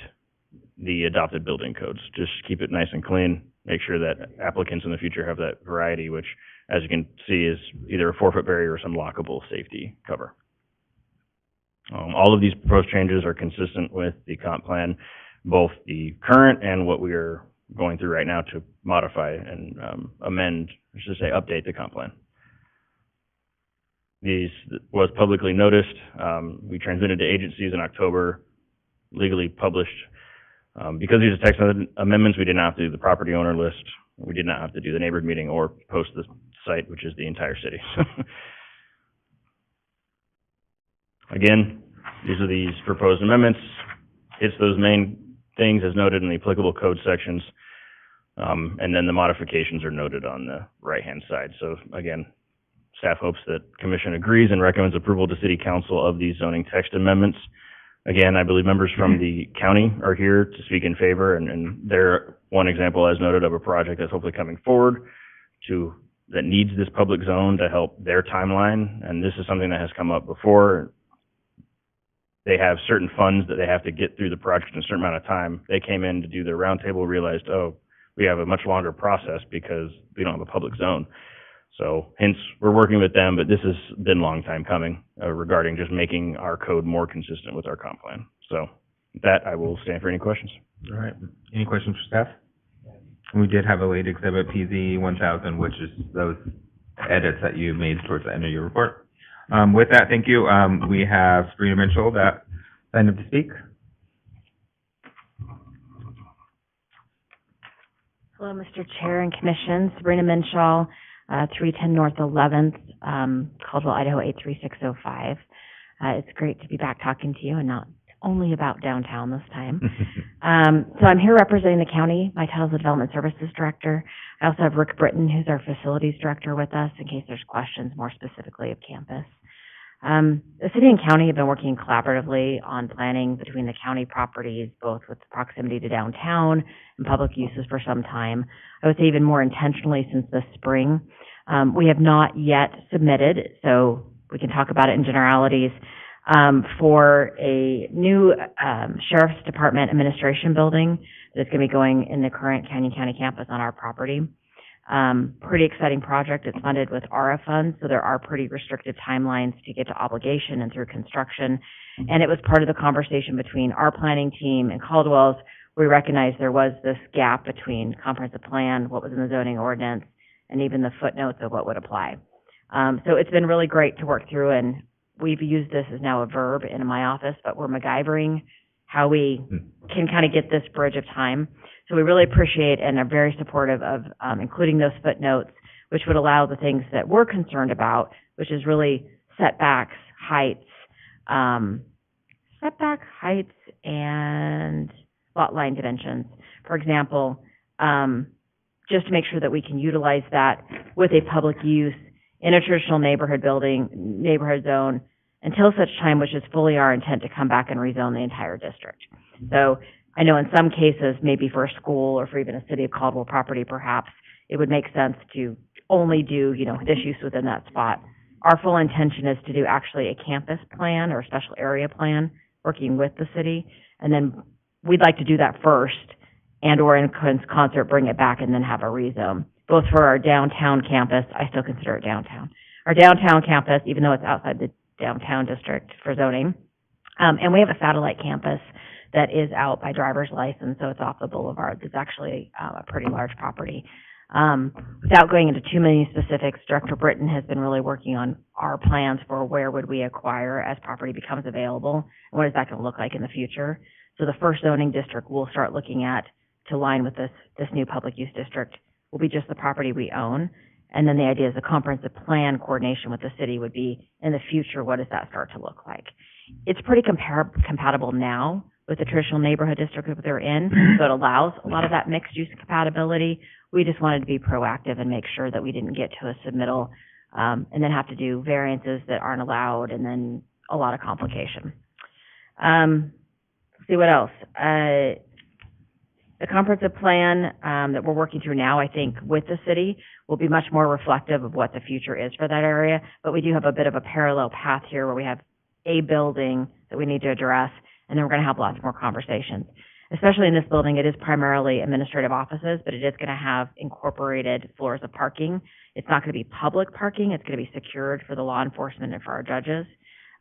the adopted building codes. Just keep it nice and clean. Make sure that applicants in the future have that variety, which, as you can see, is either a 4-foot barrier or some lockable safety cover. All of these proposed changes are consistent with the comp plan, both the current and what we are going through right now to modify and, amend, I should say, update the comp plan. These was publicly noticed. We transmitted to agencies in October, legally published. Because these are text amendments, we did not have to do the property owner list. We did not have to do the neighborhood meeting or post the site, which is the entire city. Again, these are these proposed amendments. It's those main things as noted in the applicable code sections. And then the modifications are noted on the right-hand side. So again, staff hopes that commission agrees and recommends approval to city council of these zoning text amendments. Again, I believe members from the county are here to speak in favor, and they're one example, as noted, of a project that's hopefully coming forward that needs this public zone to help their timeline. And this is something that has come up before. They have certain funds that they have to get through the project in a certain amount of time. They came in to do their roundtable, realized, oh, we have a much longer process because we don't have a public zone. So hence, we're working with them, but this has been a long time coming regarding just making our code more consistent with our comp plan. So with that, I will stand for any questions. All right. Any questions for staff? We did have a late exhibit, PZ 1000, which is those edits that you made towards the end of your report. With that, thank you. We have Sabrina Mitchell that signed up to speak. Hello, Mr. Chair and Commission. Sabrina Minshaw, 310 North 11th, Caldwell, Idaho 83605. It's great to be back talking to you and not only about downtown this time. So I'm here representing the county. My title is the Development Services Director. I also have Rick Britton, who's our Facilities Director, with us in case there's questions more specifically of campus. The city and county have been working collaboratively on planning between the county properties, both with proximity to downtown and public uses for some time. I would say even more intentionally since this spring. We have not yet submitted, so we can talk about it in generalities, for a new Sheriff's Department administration building that's going to be going in the current Canyon County campus on our property. Pretty exciting project. It's funded with ARA funds, so there are pretty restricted timelines to get to obligation and through construction. And it was part of the conversation between our planning team and Caldwell's. We recognized there was this gap between comprehensive plan, what was in the zoning ordinance, and even the footnotes of what would apply. So it's been really great to work through, and we've used this as now a verb in my office, but we're MacGyvering how we can kind of get this bridge of time. So we really appreciate and are very supportive of including those footnotes, which would allow the things that we're concerned about, which is really setbacks, heights, and lot line dimensions. For example, just to make sure that we can utilize that with a public use in a traditional neighborhood building, neighborhood zone, until such time, which is fully our intent to come back and rezone the entire district. So I know in some cases, maybe for a school or for even a city of Caldwell property, perhaps it would make sense to only do, this use within that spot. Our full intention is to do actually a campus plan or a special area plan, working with the city, and then we'd like to do that first and or in concert bring it back and then have a rezone. Both for our downtown campus, I still consider it downtown. Our downtown campus, even though it's outside the downtown district for zoning, and we have a satellite campus that is out by driver's license, so it's off the boulevard. It's actually a pretty large property. Without going into too many specifics, Director Britton has been really working on our plans for where would we acquire as property becomes available, and what is that going to look like in the future. So the first zoning district we'll start looking at to line with this new public use district will be just the property we own. And then the idea is the comprehensive plan coordination with the city would be, in the future, what does that start to look like? It's pretty compatible now with the traditional neighborhood district that they're in, so it allows a lot of that mixed use compatibility. We just wanted to be proactive and make sure that we didn't get to a submittal and then have to do variances that aren't allowed and then a lot of complication. See what else? The comprehensive plan that we're working through now, I think, with the city will be much more reflective of what the future is for that area, but we do have a bit of a parallel path here where we have a building that we need to address, and then we're going to have lots more conversations. Especially in this building, it is primarily administrative offices, but it is going to have incorporated floors of parking. It's not going to be public parking. It's going to be secured for the law enforcement and for our judges.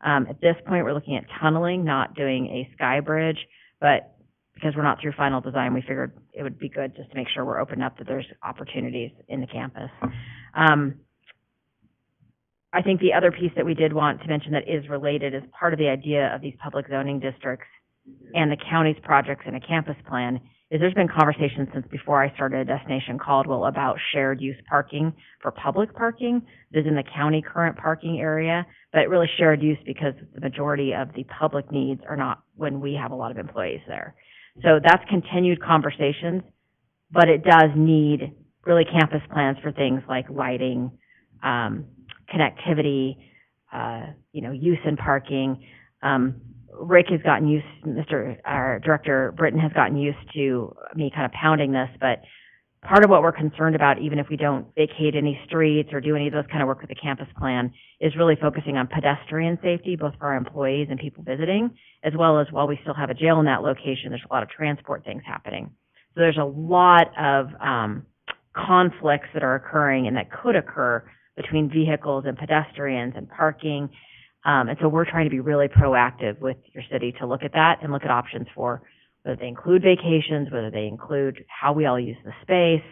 At this point, we're looking at tunneling, not doing a sky bridge, but because we're not through final design, we figured it would be good just to make sure we're open up, that there's opportunities in the campus. I think the other piece that we did want to mention that is related is part of the idea of these public zoning districts and the county's projects in a campus plan is there's been conversation since before I started Destination Caldwell about shared use parking for public parking. This is in the county current parking area, but really shared use because the majority of the public needs are not when we have a lot of employees there. So that's continued conversations, but it does need really campus plans for things like lighting, connectivity, use in parking. Rick has gotten used, our Director Britton has gotten used to me kind of pounding this, but part of what we're concerned about, even if we don't vacate any streets or do any of those kind of work with the campus plan, is really focusing on pedestrian safety, both for our employees and people visiting, as well as while we still have a jail in that location, there's a lot of transport things happening. So there's a lot of conflicts that are occurring and that could occur between vehicles and pedestrians and parking. And so we're trying to be really proactive with your city to look at that and look at options for whether they include vacations, whether they include how we all use the space.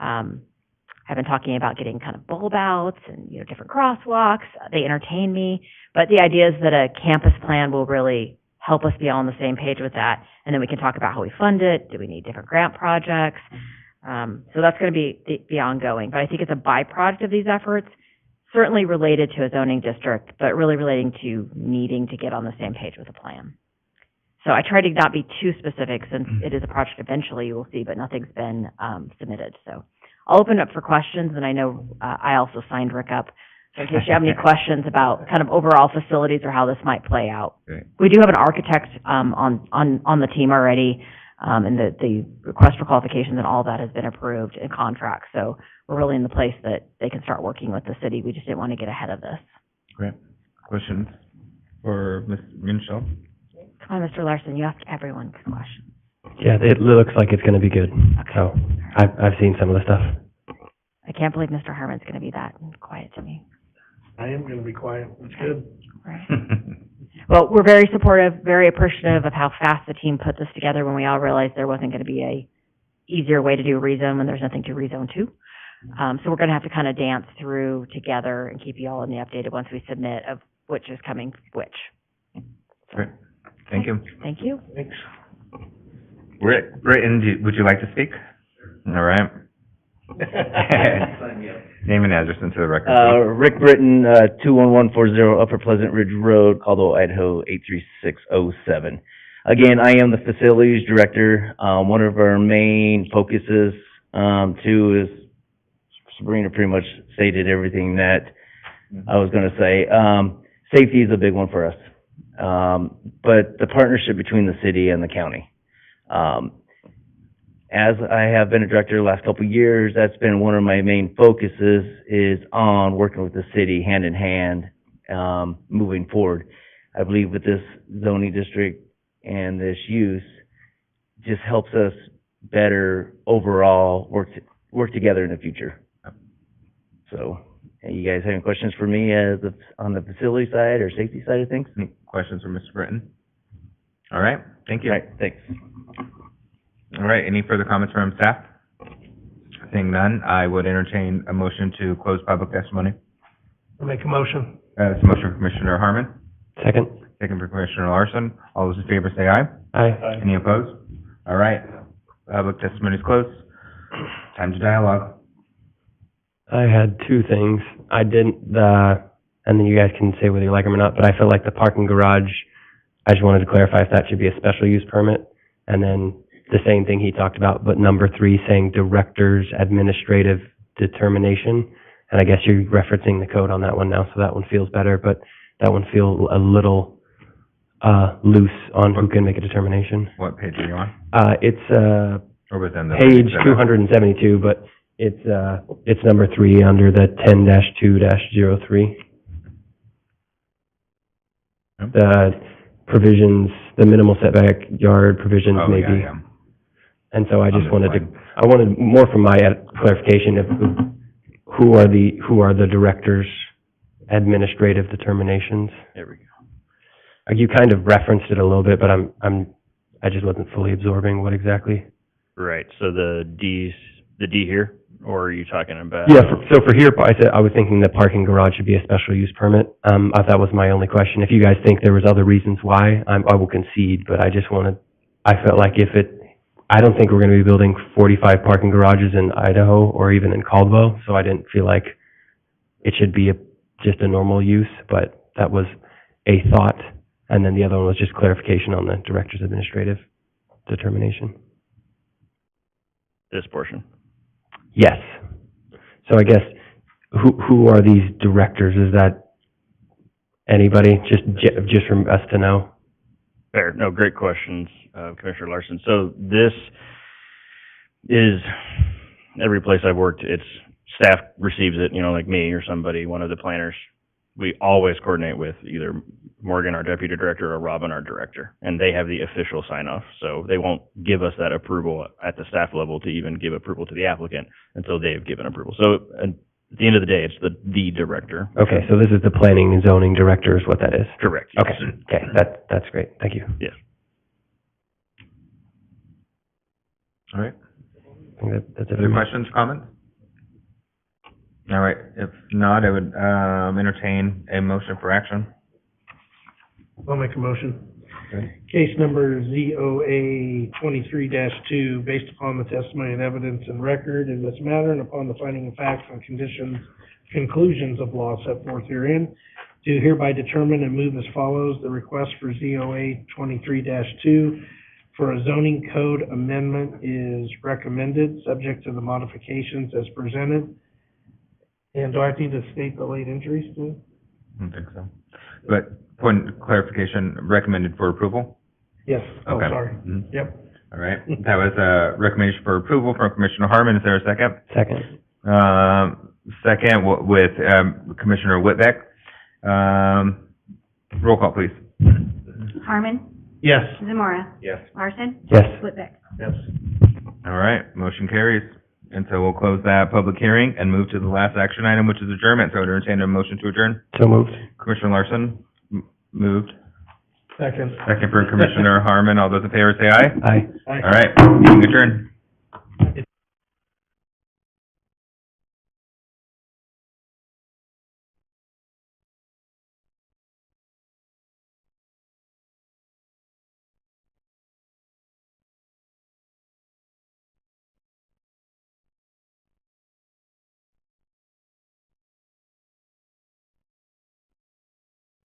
I've been talking about getting kind of bulb outs and, different crosswalks. They entertain me. But the idea is that a campus plan will really help us be all on the same page with that. And then we can talk about how we fund it. Do we need different grant projects? So that's going to be ongoing. But I think it's a byproduct of these efforts, certainly related to a zoning district, but really relating to needing to get on the same page with a plan. So I try to not be too specific since it is a project eventually you will see, but nothing's been submitted. So I'll open it up for questions, and I know I also signed Rick up. So in case you have any questions about kind of overall facilities or how this might play out. Great. We do have an architect on the team already, and the request for qualifications and all that has been approved in contract. So we're really in the place that they can start working with the city. We just didn't want to get ahead of this. Great. Questions for Ms. Minshall? Come on, Mr. Larson, you ask everyone questions. Yeah, it looks like it's gonna be good. Okay. So, I've seen some of the stuff. I can't believe Mr. Harmon's going to be that quiet to me. I am gonna be quiet. That's good. Right. Well, we're very supportive, very appreciative of how fast the team put this together when we all realized there wasn't going to be a easier way to do a rezone when there's nothing to rezone to. So we're going to have to kind of dance through together and keep you all in the updated once we submit of which is coming which. Great. Thank you. Thank you. Thanks. Rick, Britton, would you like to speak? All right. Name and address into the record, please. Rick Britton, 21140 Upper Pleasant Ridge Road, Caldwell, Idaho, 83607. Again, I am the facilities director. One of our main focuses, too, is Sabrina pretty much stated everything that I was going to say. Safety is a big one for us. But the partnership between the city and the county. As I have been a director the last couple of years, that's been one of my main focuses is on working with the city hand in hand, moving forward. I believe with this zoning district and this use just helps us better overall work together in the future. So, you guys have any questions for me on the facility side or safety side of things? Any questions for Mr. Britton? All right, thank you. All right, thanks. All right, any further comments from staff? Seeing none, I would entertain a motion to close public testimony. I'll make a motion. It's a motion from Commissioner Harmon, Second? second from Commissioner Larson. All those in favor say aye. Aye. Any opposed? All right, public testimony is closed. Time to dialogue. I had two things. I didn't, and then you guys can say whether you like them or not, but I feel like the parking garage, I just wanted to clarify if that should be a special use permit. And then the same thing he talked about, but number 3 saying director's administrative determination. And I guess you're referencing the code on that one now, so that one feels better, but that one feels a little loose on who can make a determination. What page are you on? It's Or within the page 272, but it's number 3 under the 10-2-03. Yep. The provisions, the minimal setback yard provisions Oh, maybe. yeah. And so I On just this wanted line. I wanted more from my clarification of who are the director's administrative determinations. There we go. You kind of referenced it a little bit, but I just wasn't fully absorbing what exactly. Right, so the D here, or are you talking about? Yeah, so for here, I was thinking that parking garage should be a special use permit. That was my only question. If you guys think there was other reasons why, I will concede, but I felt like I don't think we're gonna be building 45 parking garages in Idaho or even in Caldwell, so I didn't feel like it should be just a normal use, but that was a thought. And then the other one was just clarification on the director's administrative determination. This portion. Yes. So I guess, who are these directors? Is that anybody? Just from us to know? Fair, no, great questions, Commissioner Larson. So this is, every place I've worked, it's, staff receives it, like me or somebody, one of the planners. We always coordinate with either Morgan, our deputy director, or Robin, our director, and they have the official sign-off. So they won't give us that approval at the staff level to even give approval to the applicant until they've given approval. So at the end of the day, it's the director. Okay, so this is the planning and zoning director is what that is? Correct. Yes. Okay, that's great. Thank you. Yes. All right. I think that's it. Other questions, comments? All right, if not, I would, entertain a motion for action. I'll make a motion. Okay. Case number ZOA 23-2, based upon the testimony and evidence and record in this matter and upon the finding of facts and conclusions of law set forth herein, do hereby determine and move as follows. The request for ZOA 23-2 for a zoning code amendment is recommended, subject to the modifications as presented. And do I need to state the late injuries too? I don't think so. But point of clarification, recommended for approval? Yes. Oh, Okay. sorry. Mhm. Yep. All right, that was a recommendation for approval from Commissioner Harmon. Is there a second? Second. Second with Commissioner Whitbeck. Roll call, please. Harmon. Yes. Zamora. Yes. Larson. Yes. Whitbeck. Yes. All right, motion carries. And so we'll close that public hearing and move to the last action item, which is adjournment. So I would entertain a motion to adjourn. So moved. Commissioner Larson moved. Second. Second for Commissioner Harmon. All those in favor say aye. Aye. All right, meeting adjourned.